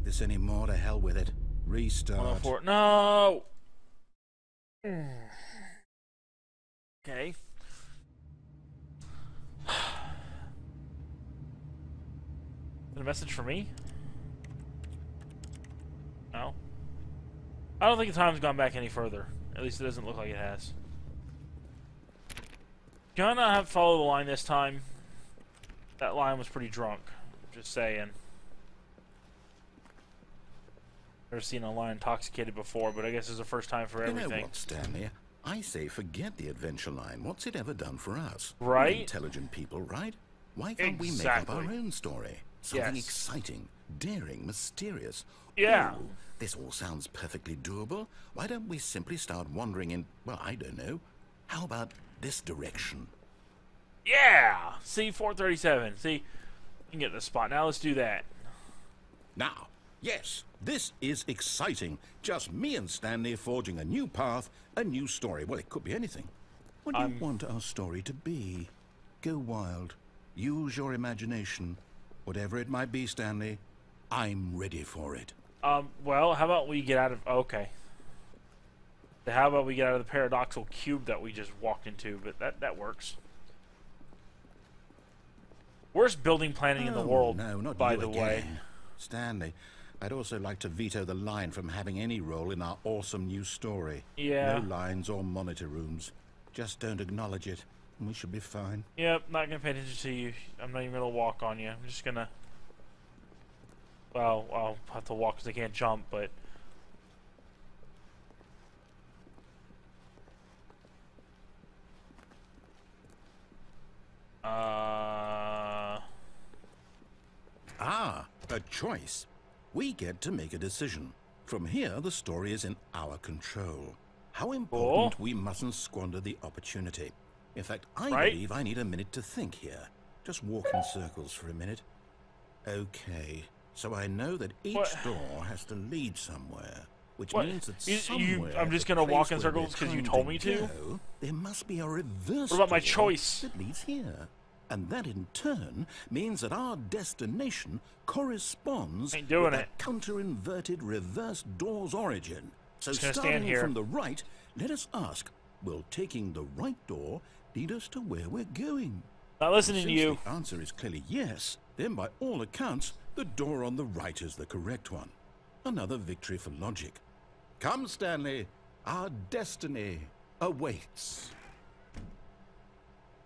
take this anymore. To hell with it. Restart. 104. No! Okay. A message for me? No. I don't think the time's gone back any further. At least it doesn't look like it has. Gonna have to follow the line this time. That line was pretty drunk. Just saying. Never seen a line intoxicated before, but I guess it's the first time for everything. You know what, Stanley? I say forget the adventure line. What's it ever done for us? Right? We're intelligent people, right? Why can't we make up our own story? Something exciting, daring, mysterious. Yeah. Oh, this all sounds perfectly doable. Why don't we simply start wandering in, well, I don't know. How about this direction? Yeah! See, 437. See, you can get this spot. Now let's do that. Now, yes, this is exciting. Just me and Stanley forging a new path, a new story. Well, it could be anything. What do you want our story to be? Go wild. Use your imagination. Whatever it might be, Stanley, I'm ready for it. Well, how about we get out of... Okay. How about we get out of the paradoxical cube that we just walked into? But that works. Worst building planning in the world, no, not by you the again. way. Stanley, I'd also like to veto the line from having any role in our awesome new story. Yeah. No lines or monitor rooms. Just don't acknowledge it, and we should be fine. Yep, not gonna pay attention to you. I'm not even gonna walk on you. I'm just gonna... Well, I'll have to walk because I can't jump, but... Ah, a choice. We get to make a decision. From here, the story is in our control. How important we mustn't squander the opportunity. In fact, I believe I need a minute to think here. Just walk in circles for a minute. Okay, so I know that each door has to lead somewhere, which means that somewhere... I'm just gonna walk in circles because you told me to? There must be a reverse What about my door choice? that leads here. And that in turn means that our destination corresponds with the counter-inverted reverse door's origin. So starting from the right, let us ask, will taking the right door lead us to where we're going? Not listening to you. Since the answer is clearly yes, then by all accounts, the door on the right is the correct one. Another victory for logic. Come, Stanley, our destiny awaits.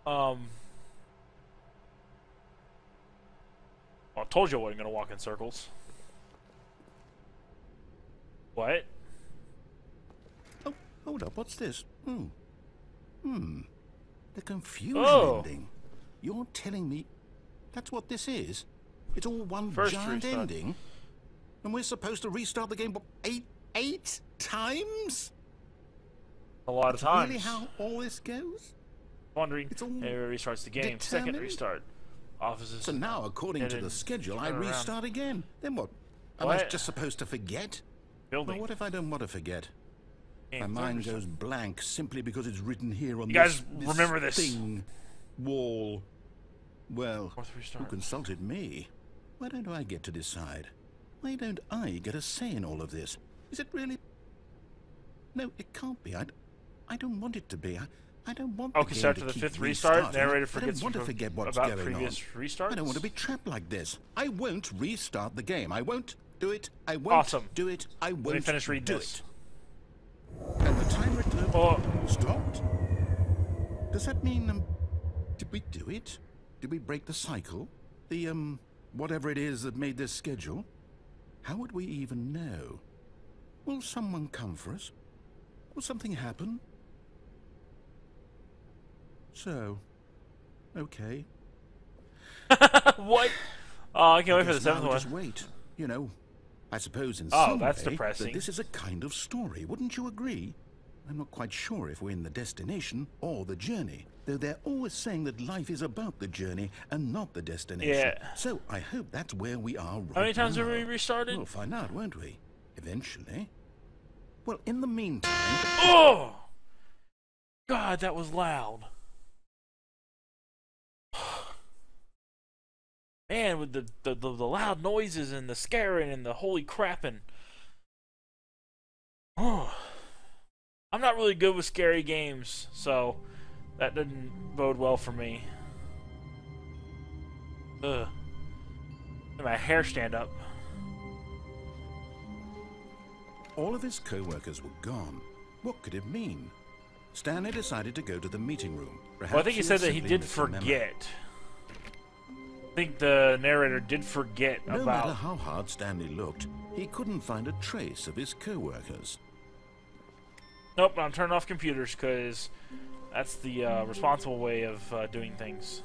Well, I told you I wasn't gonna walk in circles. What? Oh, hold up, what's this? The confusion ending. You're telling me that's what this is? It's all one giant ending? And we're supposed to restart the game eight times? A lot of times. Really how all this goes? Wondering. It restarts the game. Second restart. Offices. So now, according to the schedule, I restart again. Then what? Am I just supposed to forget? Building. Well, what if I don't want to forget? My mind goes blank simply because it's written here on this remember this thing wall. Well, who consulted me? Why don't I get to decide? Why don't I get a say in all of this? Is it really? No, it can't be. I don't want it to be. I don't want the game start to the fifth restart. Narrator forgets about previous restarts. I don't want to be trapped like this. I won't restart the game. I won't do it. I won't do it. I won't. Let me finish reading this. And the timer stopped. Does that mean did we do it? Did we break the cycle? The whatever it is that made this schedule? How would we even know? Will someone come for us? Will something happen? So, okay. What? Oh, I can't wait for the seventh one. Just wait. You know, I suppose in some that's way depressing. that this is a kind of story. Wouldn't you agree? I'm not quite sure if we're in the destination or the journey, though they're always saying that life is about the journey and not the destination. Yeah. So I hope that's where we are right now. How many times have we restarted? We'll find out, won't we? Eventually. Well, in the meantime... Oh! God, that was loud. Man, with the loud noises and the scaring and the holy crapping. Oh, I'm not really good with scary games, so that didn't bode well for me. Ugh. Made my hair stand up. All of his co-workers were gone. What could it mean? Stanley decided to go to the meeting room. Perhaps Well, I think he said that he did misremembered. forget. I think the narrator did forget No about... matter how hard Stanley looked, he couldn't find a trace of his co-workers. Nope, I'm turning off computers because that's the responsible way of doing things.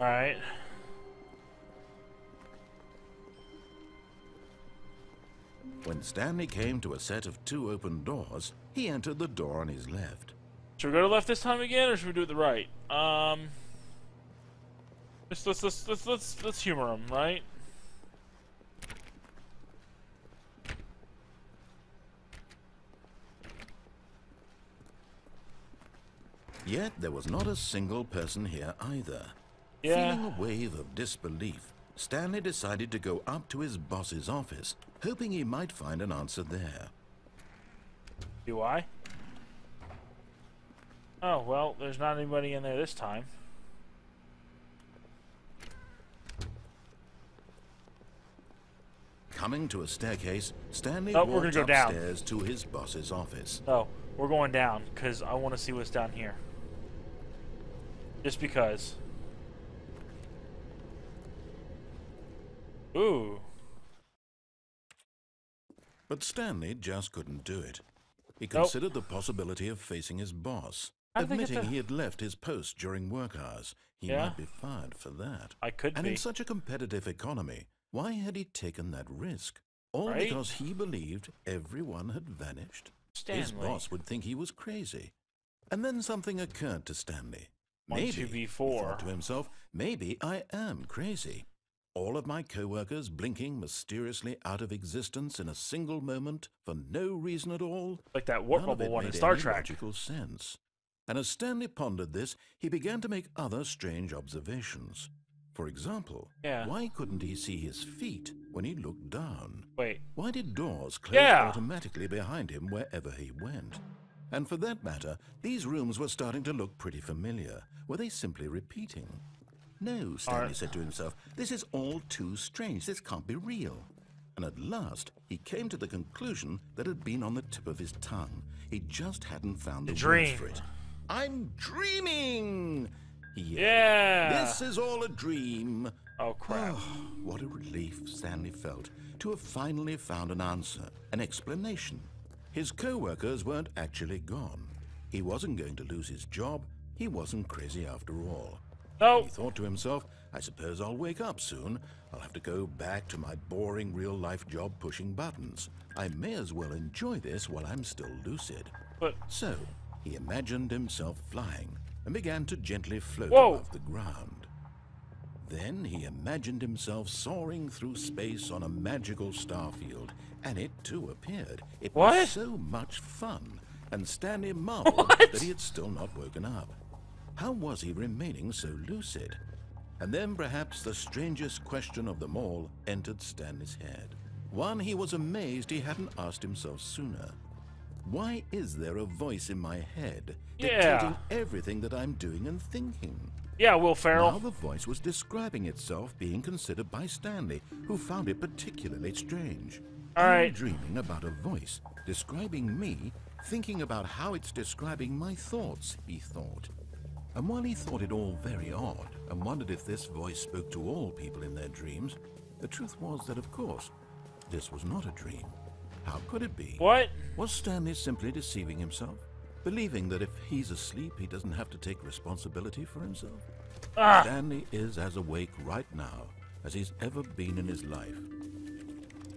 Alright. When Stanley came to a set of 2 open doors, he entered the door on his left. Should we go to left this time again, or should we do it the right? Let's humor him, right? Yet there was not a single person here either. Yeah. Feeling a wave of disbelief, Stanley decided to go up to his boss's office, hoping he might find an answer there. Do I? Oh, well, there's not anybody in there this time. Coming to a staircase, Stanley Oh, we're walked gonna go down. upstairs to his boss's office. Oh, we're going down, because I want to see what's down here. Just because. Ooh. But Stanley just couldn't do it. He considered the possibility of facing his boss, How did they get admitting the- he had left his post during work hours. He Yeah. might be fired for that. I could And be. in such a competitive economy, why had he taken that risk? All Right? because he believed everyone had vanished? His Stanley. boss would think he was crazy. And then something occurred to Stanley. 1, Maybe, 2, he B4. thought to himself, maybe I am crazy. All of my co-workers blinking mysteriously out of existence in a single moment for no reason at all. Like that warp None of bubble it one in made Star any Trek. logical sense. And as Stanley pondered this, he began to make other strange observations. For example, Yeah. why couldn't he see his feet when he looked down? Wait. Why did doors close Yeah. automatically behind him wherever he went? And for that matter, these rooms were starting to look pretty familiar. Were they simply repeating? No, Stanley said to himself, this is all too strange. This can't be real. And at last, he came to the conclusion that had been on the tip of his tongue. He just hadn't found the words dream. for it. I'm dreaming! He yelled. Yeah. This is all a dream. Oh, crap. Oh, what a relief Stanley felt to have finally found an answer, an explanation. His co-workers weren't actually gone. He wasn't going to lose his job. He wasn't crazy after all. No. He thought to himself, I suppose I'll wake up soon. I'll have to go back to my boring real-life job pushing buttons. I may as well enjoy this while I'm still lucid. But So, he imagined himself flying and began to gently float Whoa. above the ground. Then he imagined himself soaring through space on a magical starfield, and it too appeared. It What? was so much fun, and Stanley marveled What? that he had still not woken up. How was he remaining so lucid? And then perhaps the strangest question of them all entered Stanley's head. One he was amazed he hadn't asked himself sooner. Why is there a voice in my head Yeah. dictating everything that I'm doing and thinking? yeah, Will Now Ferrell. the voice was describing itself being considered by Stanley, who found it particularly strange. All I'm right. dreaming about a voice describing me, thinking about how it's describing my thoughts, he thought. And while he thought it all very odd and wondered if this voice spoke to all people in their dreams, the truth was that, of course, this was not a dream. How could it be? What? Was Stanley simply deceiving himself? Believing that if he's asleep, he doesn't have to take responsibility for himself? Ah. Stanley is as awake right now as he's ever been in his life.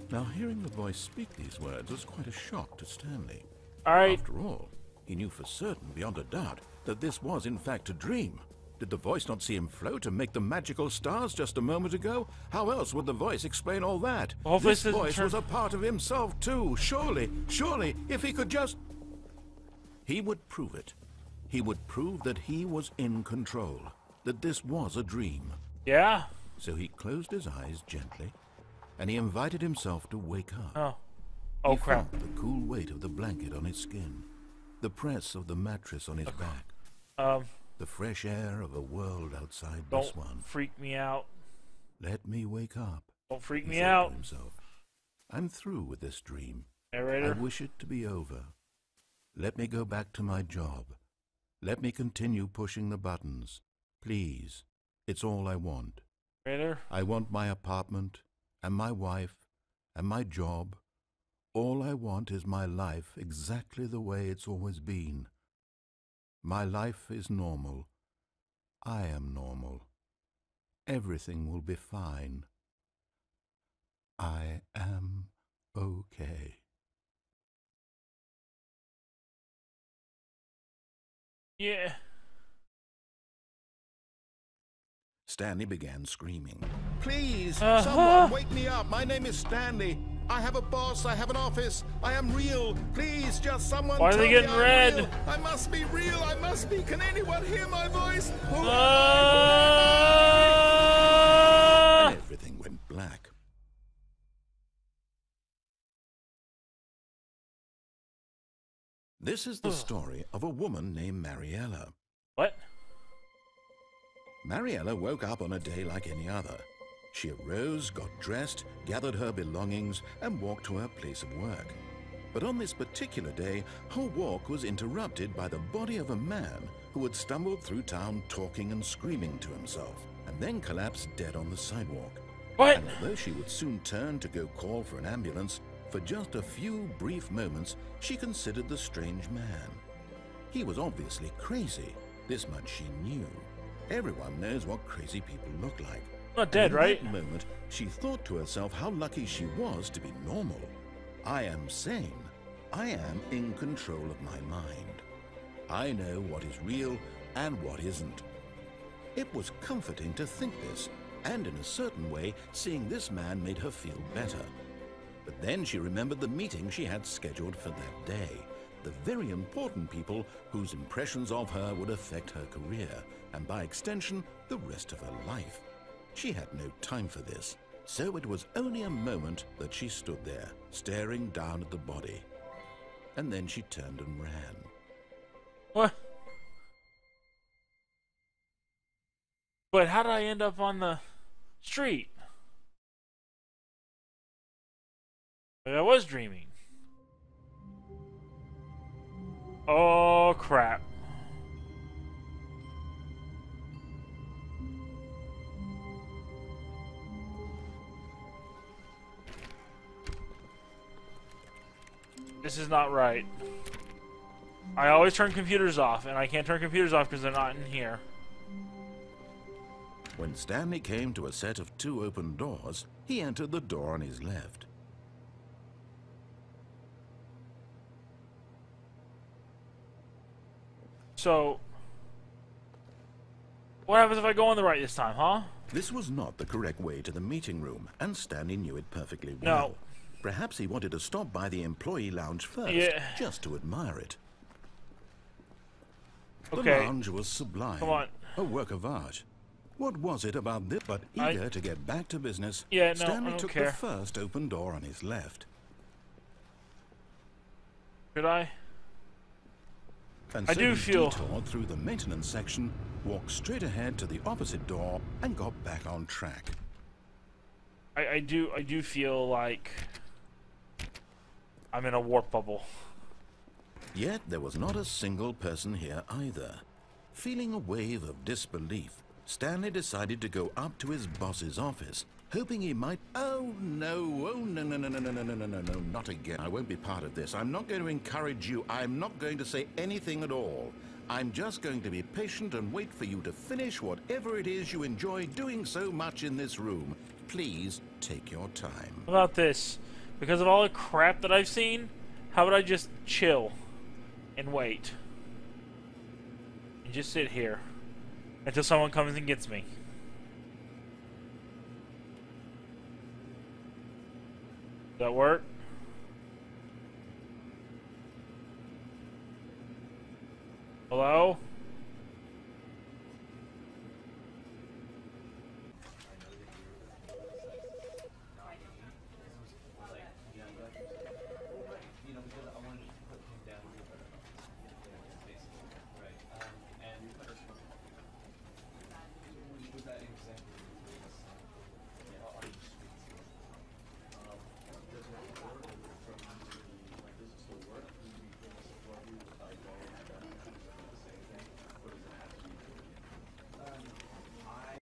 Now, hearing the voice speak these words was quite a shock to Stanley. All right. After all, he knew for certain, beyond a doubt, that this was in fact a dream. Did the voice not see him float and make the magical stars just a moment ago? How else would the voice explain all that? Hopefully This voice was a part of himself too. Surely, if he could just... He would prove it. He would prove that he was in control, that this was a dream. Yeah? So he closed his eyes gently, and he invited himself to wake up. Oh. Oh, crap. He felt the cool weight of the blanket on his skin, the press of the mattress on his back, the fresh air of a world outside this one. Don't freak me out. Let me wake up. Don't freak me out. To himself. I'm through with this dream. Narrator. I wish it to be over. Let me go back to my job. Let me continue pushing the buttons. Please. It's all I want. Narrator. I want my apartment, and my wife, and my job. All I want is my life exactly the way it's always been. My life is normal. I am normal. Everything will be fine. I am okay. Yeah. Stanley began screaming. Please, someone wake me up. My name is Stanley. I have a boss. I have an office. I am real. Please, just someone Why are they getting red? Real. I must be real. I must be. Can anyone hear my voice? And everything went black. This is the story of a woman named Mariella. What? Mariella woke up on a day like any other. She arose, got dressed, gathered her belongings, and walked to her place of work. But on this particular day, her walk was interrupted by the body of a man who had stumbled through town talking and screaming to himself, and then collapsed dead on the sidewalk. What? And although she would soon turn to go call for an ambulance, for just a few brief moments, she considered the strange man. He was obviously crazy. This much she knew. Everyone knows what crazy people look like. Not dead, right? In that moment, she thought to herself how lucky she was to be normal. I am sane. I am in control of my mind. I know what is real and what isn't. It was comforting to think this, and in a certain way, seeing this man made her feel better. But then she remembered the meeting she had scheduled for that day. The very important people whose impressions of her would affect her career, and by extension, the rest of her life. She had no time for this, so it was only a moment that she stood there, staring down at the body. And then she turned and ran. What? But how did I end up on the street? Like I was dreaming. Oh, crap. This is not right. I always turn computers off, and I can't turn computers off because they're not in here. When Stanley came to a set of 2 open doors, he entered the door on his left. So, what happens if I go on the right this time, huh? This was not the correct way to the meeting room, and Stanley knew it perfectly well. No. Perhaps he wanted to stop by the employee lounge first, just to admire it. Okay. The lounge was sublime, Come on. a work of art. What was it about this? But eager to get back to business, Stanley took the first open door on his left. Could I? And so he detoured through the maintenance section, walked straight ahead to the opposite door, and got back on track. I do feel like I'm in a warp bubble. Yet there was not a single person here either. Feeling a wave of disbelief, Stanley decided to go up to his boss's office, hoping he might... Oh no, not again. I won't be part of this. I'm not going to encourage you. I'm not going to say anything at all. I'm just going to be patient and wait for you to finish whatever it is you enjoy doing so much in this room. Please take your time. How about this? Because of all the crap that I've seen, how about I just chill and wait? And just sit here. Until someone comes and gets me. Does that work? Hello?